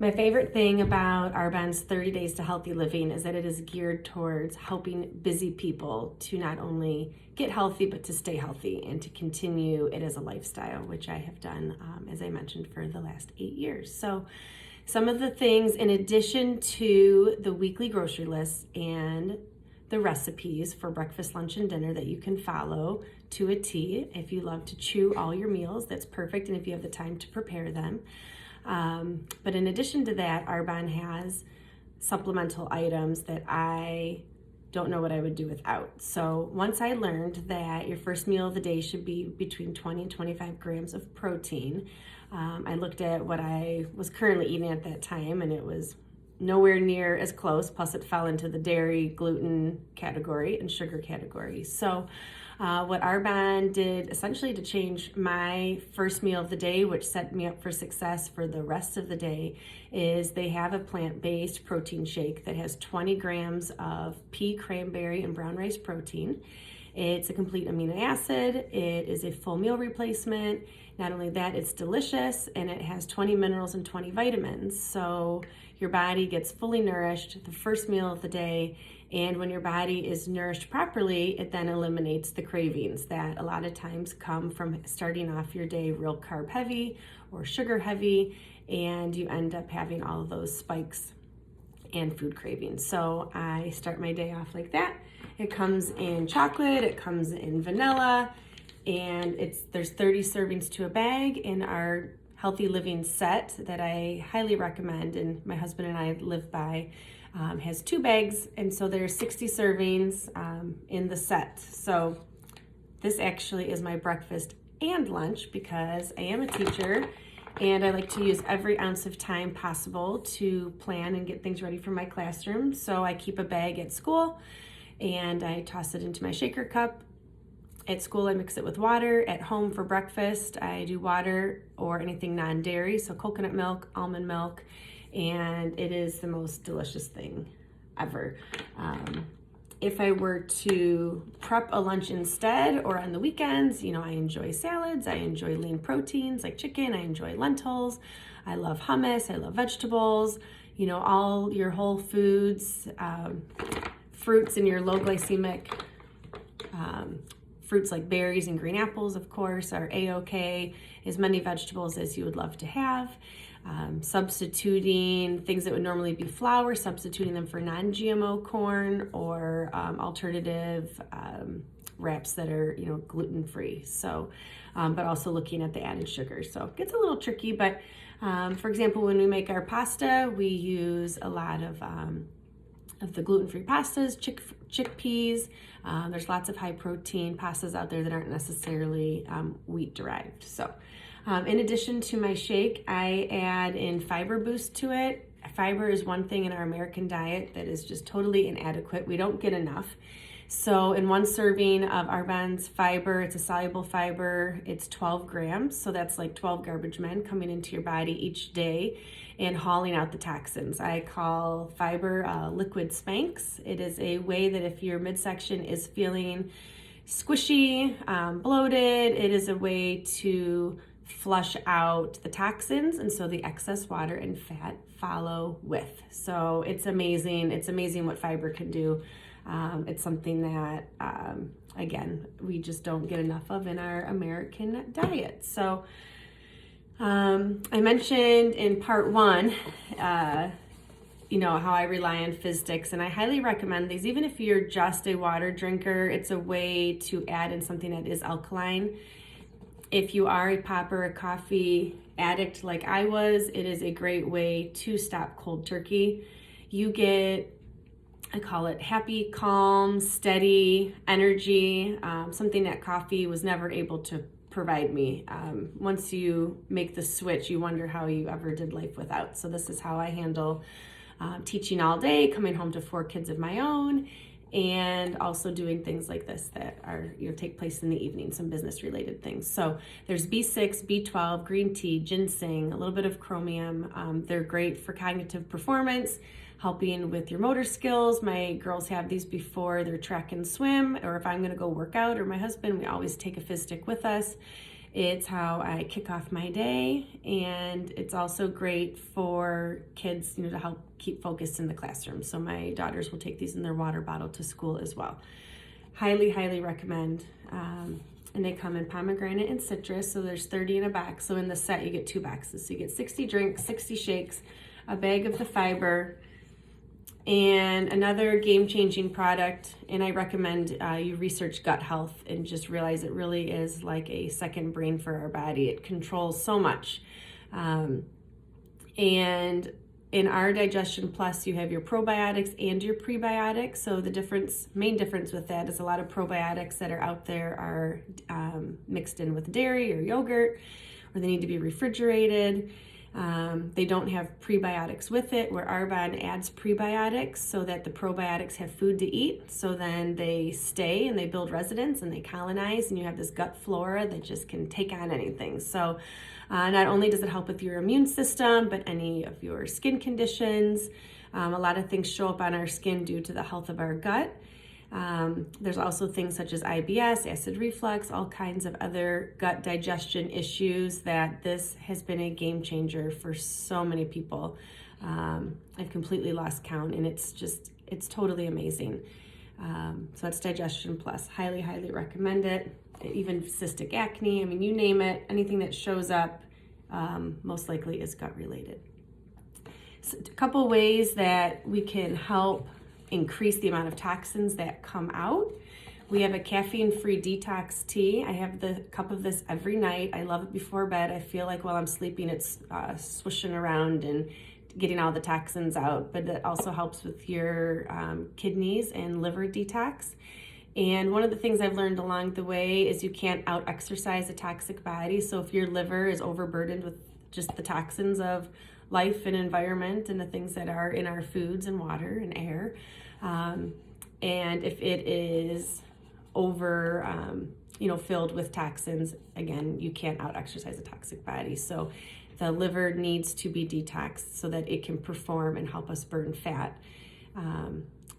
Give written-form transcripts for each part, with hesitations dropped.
My favorite thing about Arbonne's 30 Days to Healthy Living is that it is geared towards helping busy people to not only get healthy, but to stay healthy and to continue it as a lifestyle, which I have done, as I mentioned, for the last 8 years. So some of the things, in addition to the weekly grocery lists and the recipes for breakfast, lunch, and dinner that you can follow to a T. If you love to chew all your meals, that's perfect, and if you have the time to prepare them. But in addition to that, Arbonne has supplemental items that I don't know what I would do without. So once I learned that your first meal of the day should be between 20 and 25 grams of protein, I looked at what I was currently eating at that time, and it was nowhere near as close, plus it fell into the dairy, gluten category and sugar category. So what Arbonne did essentially to change my first meal of the day, which set me up for success for the rest of the day, is they have a plant-based protein shake that has 20 grams of pea, cranberry, and brown rice protein. It's a complete amino acid. It is a full meal replacement. Not only that, it's delicious, and it has 20 minerals and 20 vitamins. So your body gets fully nourished the first meal of the day, and when your body is nourished properly, it then eliminates the cravings that a lot of times come from starting off your day real carb heavy or sugar heavy, and you end up having all of those spikes and food cravings. So I start my day off like that. It comes in chocolate, it comes in vanilla, and there's 30 servings to a bag in our healthy living set that I highly recommend, and my husband and I live by. Has 2 bags, and so there's 60 servings in the set. So this actually is my breakfast and lunch because I am a teacher and I like to use every ounce of time possible to plan and get things ready for my classroom. So I keep a bag at school and I toss it into my shaker cup. At school, I mix it with water. At home for breakfast, I do water or anything non-dairy, so coconut milk, almond milk, and it is the most delicious thing ever. If I were to prep a lunch instead or on the weekends, I enjoy salads, I enjoy lean proteins like chicken, I enjoy lentils, I love hummus, I love vegetables, all your whole foods, fruits in your low glycemic fruits like berries and green apples, of course, are A-OK, as many vegetables as you would love to have. Substituting things that would normally be flour, substituting them for non-GMO corn or alternative wraps that are, gluten-free. So, but also looking at the added sugar. So it gets a little tricky, but for example, when we make our pasta, we use a lot of the gluten-free pastas, chickpeas. There's lots of high-protein pastas out there that aren't necessarily wheat-derived. So in addition to my shake, I add in fiber boost to it. Fiber is one thing in our American diet that is just totally inadequate. We don't get enough. So in one serving of Arbonne's fiber, it's a soluble fiber, it's 12 grams. So that's like 12 garbage men coming into your body each day and hauling out the toxins. I call fiber liquid Spanx. It is a way that if your midsection is feeling squishy, bloated, it is a way to flush out the toxins, and so the excess water and fat follow with. So it's amazing. It's amazing what fiber can do. It's something that, again, we just don't get enough of in our American diet. So I mentioned in part 1, how I rely on fizz sticks, and I highly recommend these. Even if you're just a water drinker, it's a way to add in something that is alkaline. If you are a pop or a coffee addict like I was, it is a great way to stop cold turkey. You get, I call it happy, calm, steady energy, something that coffee was never able to provide me. Once you make the switch, you wonder how you ever did life without. So this is how I handle teaching all day, coming home to 4 kids of my own, and also doing things like this that are, take place in the evening, some business related things. So there's B6, B12, green tea, ginseng, a little bit of chromium. They're great for cognitive performance, helping with your motor skills. My girls have these before their track and swim, or if I'm gonna go work out, or my husband, we always take a fizz stick with us. It's how I kick off my day, and it's also great for kids, to help keep focused in the classroom. So my daughters will take these in their water bottle to school as well. Highly, highly recommend. And they come in pomegranate and citrus, so there's 30 in a box. So in the set, you get 2 boxes. So you get 60 drinks, 60 shakes, a bag of the fiber, and another game-changing product. And I recommend you research gut health and just realize it really is like a second brain for our body. It controls so much. And in our Digestion Plus, you have your probiotics and your prebiotics. So the main difference with that is a lot of probiotics that are out there are mixed in with dairy or yogurt, or they need to be refrigerated. They don't have prebiotics with it, where Arbonne adds prebiotics so that the probiotics have food to eat. So then they stay and they build residence and they colonize, and you have this gut flora that just can take on anything. So not only does it help with your immune system, but any of your skin conditions. A lot of things show up on our skin due to the health of our gut. There's also things such as IBS, acid reflux, all kinds of other gut digestion issues that this has been a game changer for so many people. I've completely lost count, and it's totally amazing. So that's Digestion Plus. Highly, highly recommend it. Even cystic acne, you name it, anything that shows up most likely is gut related. So a couple ways that we can help increase the amount of toxins that come out. We have a caffeine-free detox tea. I have the cup of this every night. I love it before bed. I feel like while I'm sleeping, it's swishing around and getting all the toxins out, but it also helps with your kidneys and liver detox. And one of the things I've learned along the way is you can't out-exercise a toxic body. So if your liver is overburdened with just the toxins of life and environment and the things that are in our foods and water and air, and if it is filled with toxins, again, you can't out-exercise a toxic body. So the liver needs to be detoxed so that it can perform and help us burn fat.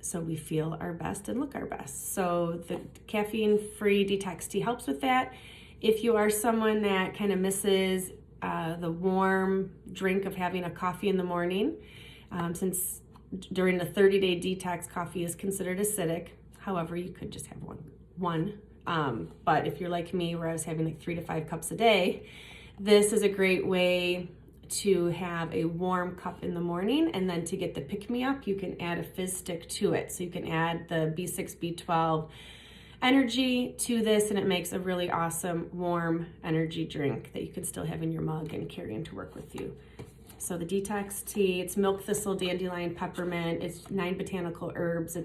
So we feel our best and look our best. So the caffeine-free detox tea helps with that. If you are someone that kind of misses the warm drink of having a coffee in the morning, since during the 30-day detox, coffee is considered acidic. However, you could just have one. But if you're like me, where I was having like 3 to 5 cups a day, this is a great way to have a warm cup in the morning, and then to get the pick-me-up, you can add a fizz stick to it. So you can add the B6, B12 energy to this, and it makes a really awesome warm energy drink that you can still have in your mug and carry into work with you. So the detox tea, it's milk thistle, dandelion, peppermint, it's 9 botanical herbs.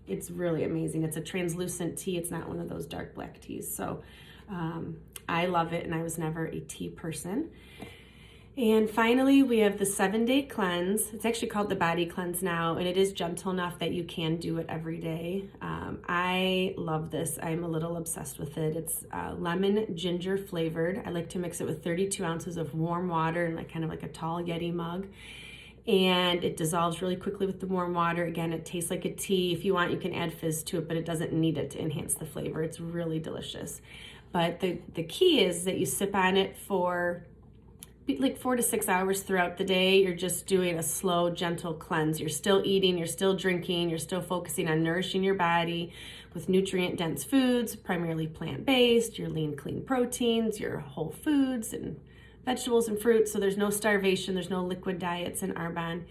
It's really amazing. It's a translucent tea. It's not one of those dark black teas. So I love it, and I was never a tea person. And finally, we have the 7-day cleanse. It's actually called the body cleanse now, and it is gentle enough that you can do it every day. I love this. I'm a little obsessed with it. It's lemon ginger flavored. I like to mix it with 32 ounces of warm water in kind of like a tall Yeti mug. And it dissolves really quickly with the warm water. Again, it tastes like a tea. If you want, you can add fizz to it, but it doesn't need it to enhance the flavor. It's really delicious. But the key is that you sip on it for like 4 to 6 hours throughout the day. You're just doing a slow, gentle cleanse. You're still eating, you're still drinking, you're still focusing on nourishing your body with nutrient-dense foods, primarily plant-based, your lean, clean proteins, your whole foods and vegetables and fruits. So there's no starvation, there's no liquid diets in Arbonne.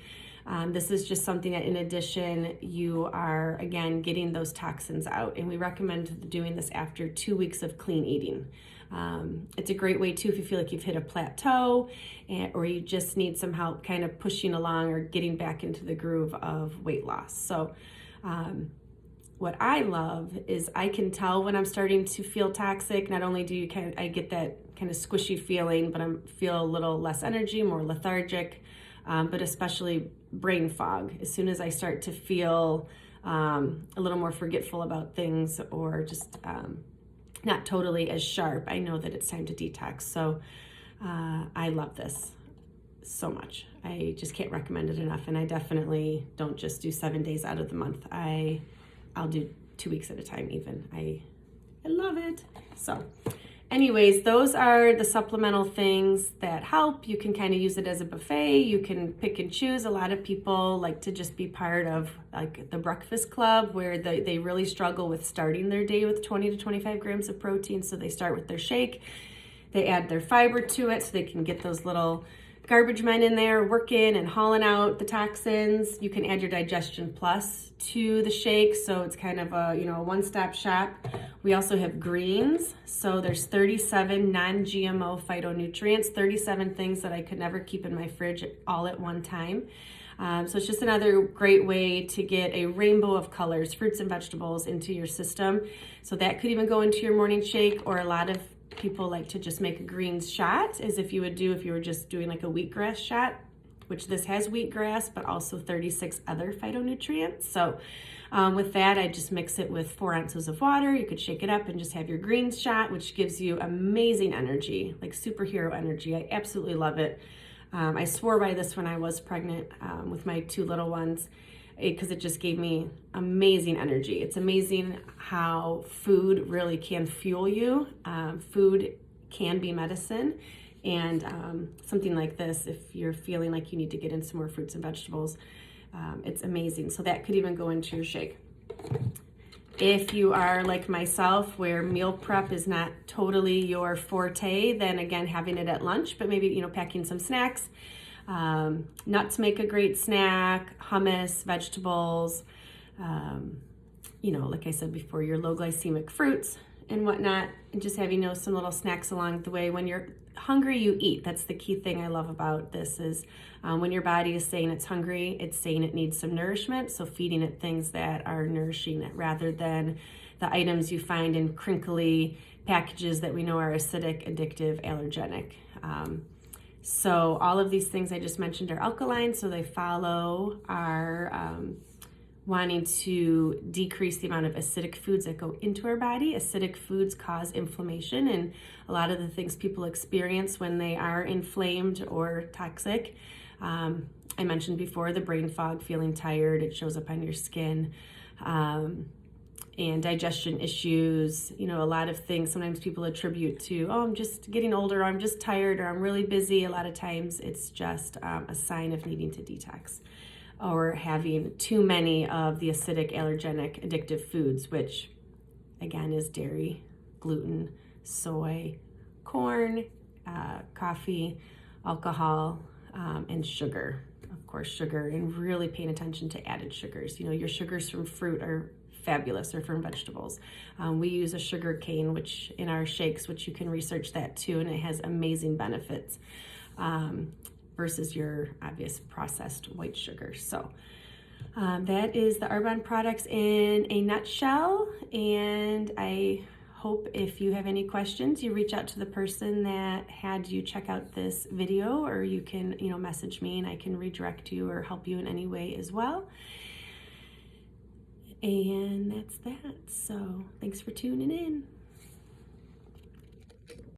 This is just something that, in addition, you are, again, getting those toxins out. And we recommend doing this after 2 weeks of clean eating. It's a great way, too, if you feel like you've hit a plateau or you just need some help kind of pushing along or getting back into the groove of weight loss. So what I love is I can tell when I'm starting to feel toxic. Not only do I get that kind of squishy feeling, but I feel a little less energy, more lethargic, but especially brain fog. As soon as I start to feel a little more forgetful about things, or just not totally as sharp, I know that it's time to detox. So I love this so much. I just can't recommend it enough. And I definitely don't just do 7 days out of the month. I'll do 2 weeks at a time even. I love it. So anyways, those are the supplemental things that help. You can kind of use it as a buffet. You can pick and choose. A lot of people like to just be part of like the breakfast club, where they really struggle with starting their day with 20 to 25 grams of protein. So they start with their shake. They add their fiber to it so they can get those little garbage men in there working and hauling out the toxins. You can add your Digestion Plus to the shake, so it's kind of a, you know, a one-stop shop. We also have greens, so there's 37 non-GMO phytonutrients, 37 things that I could never keep in my fridge all at one time. So it's just another great way to get a rainbow of colors, fruits and vegetables into your system. So that could even go into your morning shake, or a lot of people like to just make a greens shot, as if you would do if you were just doing like a wheatgrass shot, which this has wheatgrass, but also 36 other phytonutrients. So with that, I just mix it with 4 ounces of water. You could shake it up and just have your greens shot, which gives you amazing energy, like superhero energy. I absolutely love it. I swore by this when I was pregnant with my 2 little ones, because it just gave me amazing energy. It's amazing how food really can fuel you. Food can be medicine, and something like this, if you're feeling like you need to get in some more fruits and vegetables, it's amazing. So that could even go into your shake. If you are like myself, where meal prep is not totally your forte, then again, having it at lunch, but maybe, you know, packing some snacks. Nuts make a great snack, hummus, vegetables, you know, like I said before, your low glycemic fruits and whatnot, and just having, you know, some little snacks along the way. When you're hungry, you eat. That's the key thing I love about this is when your body is saying it's hungry, it's saying it needs some nourishment. So feeding it things that are nourishing it, rather than the items you find in crinkly packages that we know are acidic, addictive, allergenic. So all of these things I just mentioned are alkaline, so they follow our wanting to decrease the amount of acidic foods that go into our body. Acidic foods cause inflammation, and a lot of the things people experience when they are inflamed or toxic. I mentioned before the brain fog, feeling tired, it shows up on your skin. And digestion issues, you know, a lot of things sometimes people attribute to, oh, I'm just getting older, or I'm just tired, or I'm really busy. A lot of times it's just a sign of needing to detox, or having too many of the acidic, allergenic, addictive foods, which again is dairy, gluten, soy, corn, coffee, alcohol, and sugar. Of course, sugar, and really paying attention to added sugars. You know, your sugars from fruit are fabulous, or from vegetables. We use a sugar cane, which in our shakes, which you can research that too, and it has amazing benefits versus your obvious processed white sugar. So that is the Arbonne products in a nutshell, and I hope if you have any questions, you reach out to the person that had you check out this video, or you can, you know, message me and I can redirect you or help you in any way as well. And that's that. So thanks for tuning in.